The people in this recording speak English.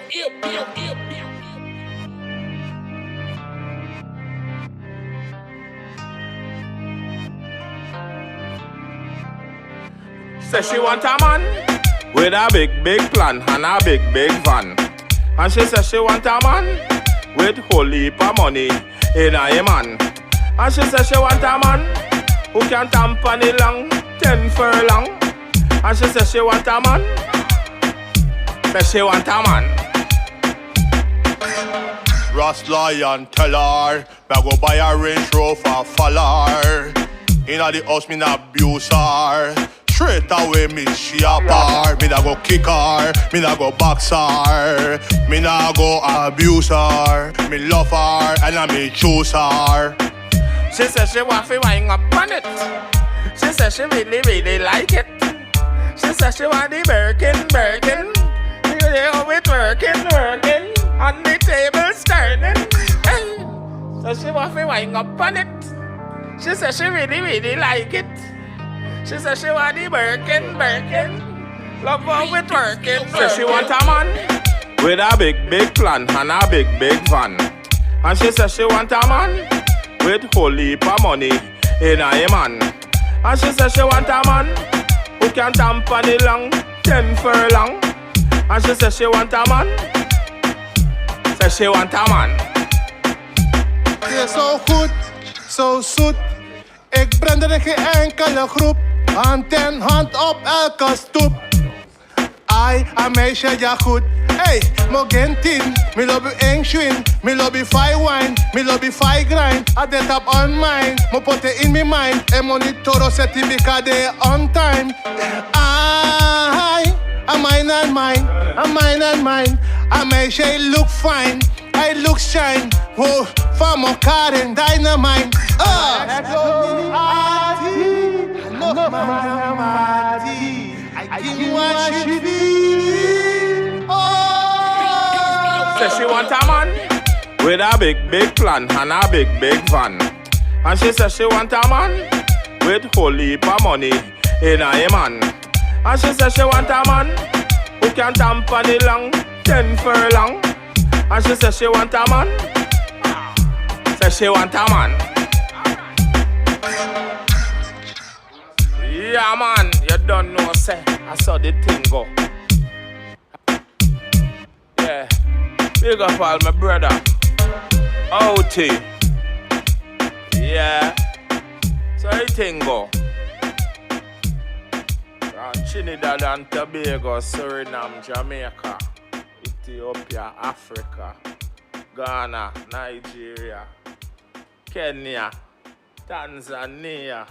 Say she want a man with a big plan and a big van. And she says she want a man with whole heap of money in a man. And she says she want a man who can tamper the long 10 furlong. And she says she want a man. Says she want a man. Ross Lion tell her, I go buy a Range Rover follow. Inna the house me na abuse her. Straight away me she a bar. Me na go kick her, me na go box her. Me na go abuse her. Me love her and I me choose her. She says she want to wind up on it. She says she really like it. She says she want the Birkin. You know it working. On the table turning. Hey. So she want to wind up on it. She says she really like it. She says she want the Birkin. Love how it working. So she want a man with a big plan and a big van. And she says she want a man with whole heap of money in a man. And she says she want a man who can tamper the long 10 furlong. And she says she want a man. Says she want a man. Je zo goed, zo zoet. Ik brand er geen enkele groep. Hand in hand op elke stoep. Ai, a meisje ja goed. Hey, mo gentin, me lobby eng schwin, me lobby fai wine, me lobby fai grind. I get up on mine, mo put it in me mind. E monitoro certificate de on time. Ai, a mine and mine. A meisje look fine, I look shine. Oh, van elkaar in dynamite. I give what she feel. Says she want a man with a big plan and a big van. And she says she want a man with whole heap of money in a man. And she says she want a man who can tamper the long 10 furlong. And she says she want a man. Says she want a man. Yeah man, you don't know say I saw the thing go. Yeah. Big up all my brother Outty. Yeah. So the thing go. From Trinidad and Tobago, Suriname, Jamaica, Ethiopia, Africa, Ghana, Nigeria, Kenya, Tanzania,